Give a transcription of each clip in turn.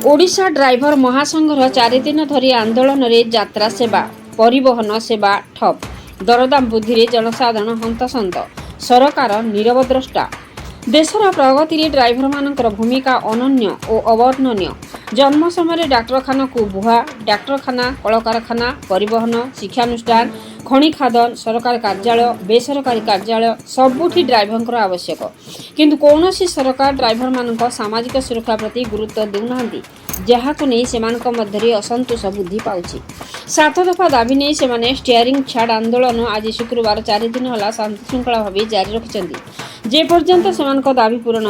Odisha driver महासंघर 4 दिन धरी आंदोलन में यात्रा सेवा परिवहन सेवा ठप दरदाम वृद्धि जनसाधारण हंतसंत सरकार नीरव द्रष्टा देशर प्रगति में ड्राइवर मानकर भूमिका अनन्य और अवर्णनीय जन्म समय डाक्तरखाना को बुहा डाक्तरखाना कलकारखाना परिवहन शिक्षानुष्ठान खनि खादन सरकारी कार्यालय बेसरकारी कार्यालय सबुठी ड्राइवर आवश्यक किंतु कौन सरकार ड्राइवर मान सामाजिक सुरक्षा प्रति गुरुत्व देउना जहाको नहीं सेमानक मध्य असंतोष वृद्धि पाउछि 7 दफा दाबी नहीं सेमाने स्टीयरिंग छाड़ आंदोलन आज शुक्रवार 4 दिन होला शांति श्रृंखला भाव जारी रखिछन्ति जे पर्यंत सेमानक दाबी पूरण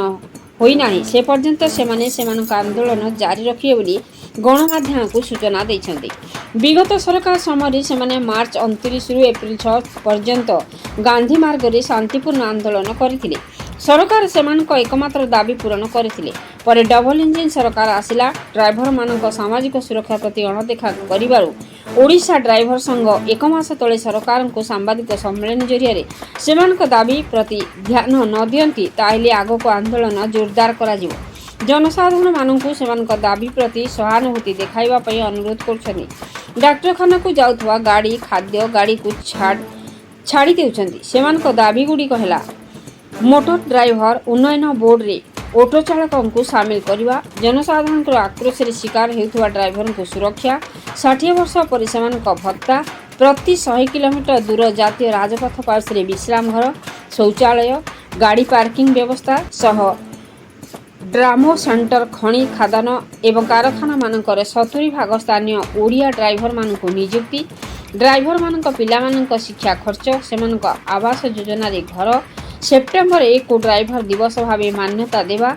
होई नाही से पर्यंत सेमाने सेमानक आंदोलन जारी रखिए बोली गणमाध्यम को सूचना दैछन्ति विगत सरकार समय सेमाने मार्च 29 रु एप्रिल 6 पर्यंत गांधी मार्ग रे शांतिपूर्ण आंदोलन करथिले सरकार सेमानक एकमात्र दाबी पूरण करथिले पर डबल इंजिन सरकार आसिला ड्राइवर मानक सामाजिक सुरक्षा प्रति अणदेखा करिबारु ओडिशा ड्राइवर संघ एक मास तले सरकार को सांबादिक सम्मेलन जरिया सेमानक दाबी प्रति ध्यान न दियंती ताहिले आगको आंदोलन जोरदार करा जिवो जनसाधारण मानकु सेमानक दाबी प्रति सहानुभूति देखाइबा पई अनुरोध करछन्ति डाक्तरखाना को जाउथवा गाड़ी खाद्य गाड़ी को छाड़ी देउछन्ति सेमानक दाबी गुडी कहला मोटर ड्राइवर उन्नयन बोर्ड रे ऑटो चालकों को सामिल करवा जनसाधारण आक्रोश शिकार होता ड्राइवर को सुरक्षा 60 वर्ष पर भत्ता प्रति 100 किलोमीटर दूर जातीय राजपथ पार्श्व विश्राम घर शौचालय गाड़ी पार्किंग व्यवस्था सह ड्रामो सेंटर खनि खादान एवं कारखाना मानकर 70 भाग स्थानीय ओडिया ड्राइवर मान नियुक्ति ड्राइवर मान पिला शिक्षा खर्च से आवास योजना रे घर सेप्टेम्बर 1 को ड्राइवर दिवस भाव मान्यता देवा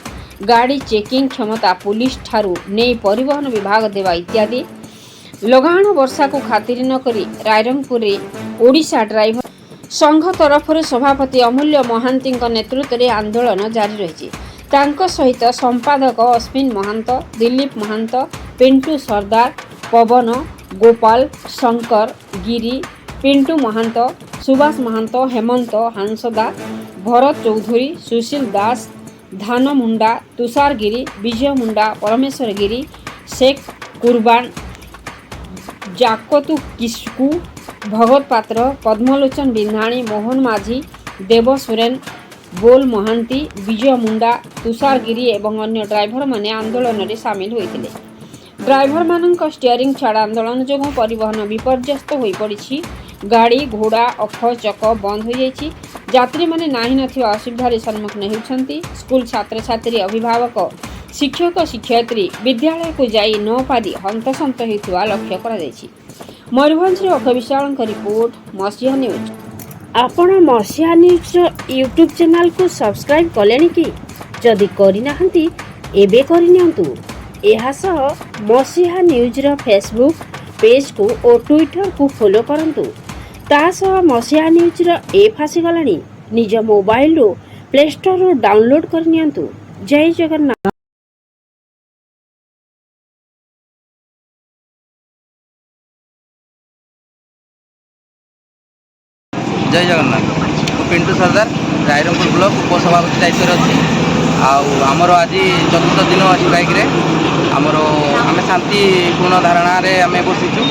गाड़ी चेकिंग क्षमता पुलिस ठारू नहीं परिवहन विभाग देवा इत्यादि लगाण वर्षा को खातिर न करी रायरंगपुर ओडिशा ड्राइवर संघ तरफ सभापति अमूल्य महांती नेतृत्व में आंदोलन जारी रही सहित संपादक अश्विन महंत दिलीप महंत पिंटू सरदार पवन गोपाल शंकर गिरी पिंटू महंत सुभाष महंत हेमंत हांसदा भरत चौधरी सुशील दास धान मुंडा तुषार गिरी विजय मुंडा परमेश्वर गिरी शेख कुर्बान जाकतु किस्कू भगत पात्र पद्मलोचन बिंधाणी मोहन माझी देव सोरेन बोल महांती विजय मुंडा तुषार गिरी एवं अन्य ड्राइवर माने आंदोलन में सामिल होते ड्राइवर मानक स्टीयरिंग छाड़ आंदोलन जो परिवहन विपर्यस्त हो पड़ी गाड़ी घोड़ा अख चक बंद हो जाइए यात्री माने नाही नथिबा असुविधार सम्मुखीन होती स्कूल छात्र छात्री अभिभावक शिक्षक शिक्षयित्री विद्यालय को जाई न पारी हंतसंत होता लक्ष्य कर मयूरभंज अख विशाल रिपोर्ट मसीहा न्यूज। आपण मसीहा न्यूज यूट्यूब चैनल को सब्सक्राइब कले कि जदि करनाहांती एबे करनियंतु एहा सह मसीहा न्यूज रो फेसबुक पेज को और ट्विटर को फॉलो करंतु तासह मसीहा न्यूज रो ऐप आसीगलानी निज मोबाइल रो प्ले स्टोर रो डाउनलोड करनियंतु। जय जगन्नाथ। जय जगन्नाथ पिंटू सरदार रायरंगपुर ब्लॉक उपसभापति दायित्व अच्छी आमर आज चतुर्थ दिन स्ट्राइक रे आमर आम शांतिपूर्ण धारणा आम बसीचु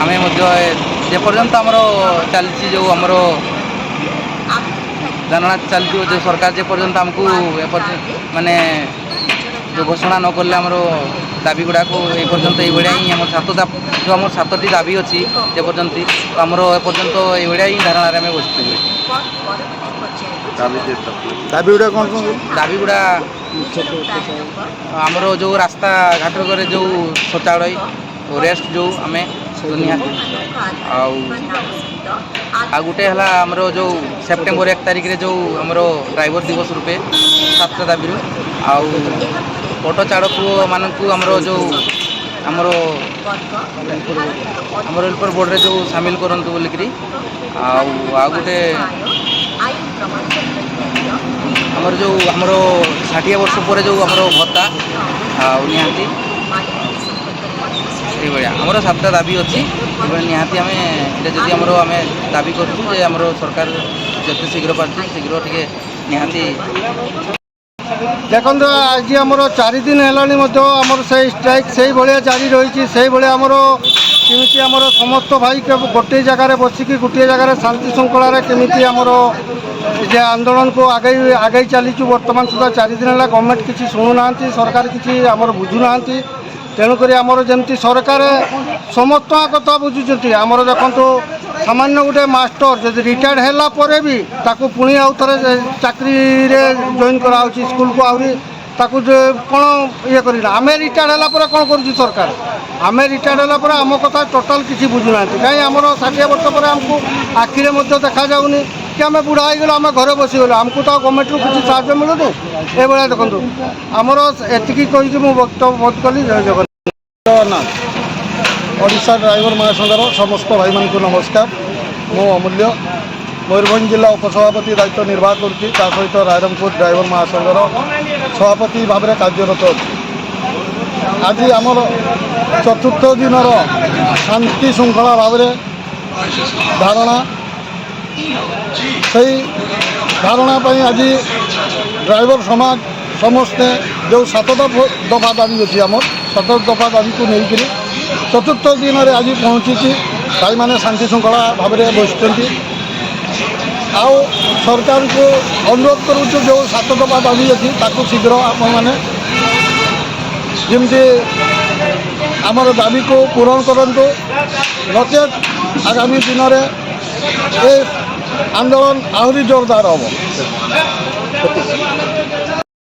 आम जेपर्यंत आमर चलती जो आमर धारणा चलती जो सरकार जेपर्यंत आमको माने जो घोषणा न कले आमर दाबी गुड़ा को एपर्यंत ये ही आम जो आम 7टी दाबी अच्छी जेपर्यंत आमर एपर्यंत ये ही धारणा आम बसुँ दाबी गुड़ा कौन कौन दाबी गुड़ा आमर जो रास्ता घाट करे जो शौचालय रेस्ट जो आम निहाती आ गोटे है आमर जो सेप्टेम्बर 1 तारिख रे जो आमर ड्राइवर दिवस रूपे 7 दाबी ऑटो चालक मानक आमर जो आमर हेल्पर बोर्ड रे जो सामिल करंतु बोलिकरी आ गोटे आमर जो आमर 60 वर्ष पर जो आमर भत्ता निहाती आमर 7टा दाबी अच्छी निहाती आम जदि आमर आम दाबी करूँ जे आमर सरकार जिते शीघ्र पार्टी शीघ्र टे निहाती ଦେଖନ୍ତୁ ଆଜି ଆମର 4 ଦିନ ହେଲାଣି ମଧ୍ୟ ଆମର ସେଇ ଷ୍ଟ୍ରାଇକ୍ ସେଇଭଳିଆ ଜାରି ରହିଛି। ସେଇଭଳିଆ ଆମର କେମିତି ଆମର ସମସ୍ତ ଭାଇ ଗୋଟିଏ ଜାଗାରେ ବସିକି ଗୋଟିଏ ଜାଗାରେ ଶାନ୍ତି ଶୃଙ୍ଖଳାରେ କେମିତି ଆମର ଯେ ଆନ୍ଦୋଳନକୁ ଆଗେଇ ଚାଲିଛୁ। ବର୍ତ୍ତମାନ ସୁଦ୍ଧା 4 ଦିନ ହେଲା ଗଭର୍ଣ୍ଣମେଣ୍ଟ କିଛି ଶୁଣୁନାହାନ୍ତି, ସରକାର କିଛି ଆମର ବୁଝୁନାହାନ୍ତି। ତେଣୁକରି ଆମର ଯେମିତି ସରକାର ସମସ୍ତଙ୍କ କଥା ବୁଝୁଛନ୍ତି। ଆମର ଦେଖନ୍ତୁ ସାମାନ୍ୟ ଗୋଟେ ମାଷ୍ଟର ଯଦି ରିଟାୟାର୍ଡ ହେଲା ପରେ ବି ତାକୁ ପୁଣି ଆଉ ଥରେ ଚାକିରିରେ ଜଏନ୍ କରାହେଉଛି ସ୍କୁଲକୁ, ଆହୁରି ତାକୁ କ'ଣ ଇଏ କରିନା। ଆମେ ରିଟାୟାର୍ଡ ହେଲା ପରେ କ'ଣ କରୁଛି ସରକାର? ଆମେ ରିଟାୟାର୍ଡ ହେଲା ପରେ ଆମ କଥା ଟୋଟାଲ୍ କିଛି ବୁଝୁନାହାନ୍ତି। କାହିଁ ଆମର 60 ବର୍ଷ ପରେ ଆମକୁ ଆଖିରେ ମଧ୍ୟ ଦେଖାଯାଉନି କି ଆମେ ବୁଢ଼ା ହେଇଗଲୁ, ଆମେ ଘରେ ବସିଗଲୁ, ଆମକୁ ତ ଗଭର୍ଣ୍ଣମେଣ୍ଟରୁ କିଛି ସାହାଯ୍ୟ ମିଳୁନି। ଏଭଳିଆ ଦେଖନ୍ତୁ ଆମର ଏତିକି କହିକି ମୁଁ ବକ୍ତବ୍ୟ ବୋଧ କଲି। ଜୟ ଜଗନ୍ନାଥ। ଓଡ଼ିଶା ଡ୍ରାଇଭର ମହାସଂଘର ସମସ୍ତ ଭାଇମାନଙ୍କୁ ନମସ୍କାର। ମୁଁ ଅମୂଲ୍ୟ ମୟୂରଭଞ୍ଜ ଜିଲ୍ଲା ଉପସଭାପତି ଦାୟିତ୍ୱ ନିର୍ବାହ କରୁଛି। ତା ସହିତ ରାଇରଙ୍ଗପୁର ଡ୍ରାଇଭର ମହାସଂଘର ସଭାପତି ଭାବରେ କାର୍ଯ୍ୟରତ ଅଛି। ଆଜି ଆମର 4ର୍ଥ ଦିନର ଶାନ୍ତି ଶୃଙ୍ଖଳା ଭାବରେ ଧାରଣା, ସେହି ଧାରଣା ପାଇଁ ଆଜି ଡ୍ରାଇଭର ସମାଜ ସମସ୍ତେ ଯେଉଁ 7 ଦଫା ଦାବି ଅଛି ଆମର 7 ଦଫା ଦାବିକୁ ନେଇକରି 4ର୍ଥ ଦିନରେ ଆଜି ପହଞ୍ଚିଛି। ଭାଇମାନେ ଶାନ୍ତି ଶୃଙ୍ଖଳା ଭାବରେ ବସିଛନ୍ତି। ଆଉ ସରକାରଙ୍କୁ ଅନୁରୋଧ କରୁଛୁ ଯେଉଁ 7 ଦଫା ଦାବି ଅଛି ତାକୁ ଶୀଘ୍ର ଆପଣମାନେ ଯେମିତି ଆମର ଦାବିକୁ ପୂରଣ କରନ୍ତୁ। ନଚେତ୍ ଆଗାମୀ ଦିନରେ ଏ ଆନ୍ଦୋଳନ ଆହୁରି ଜୋରଦାର ହେବ।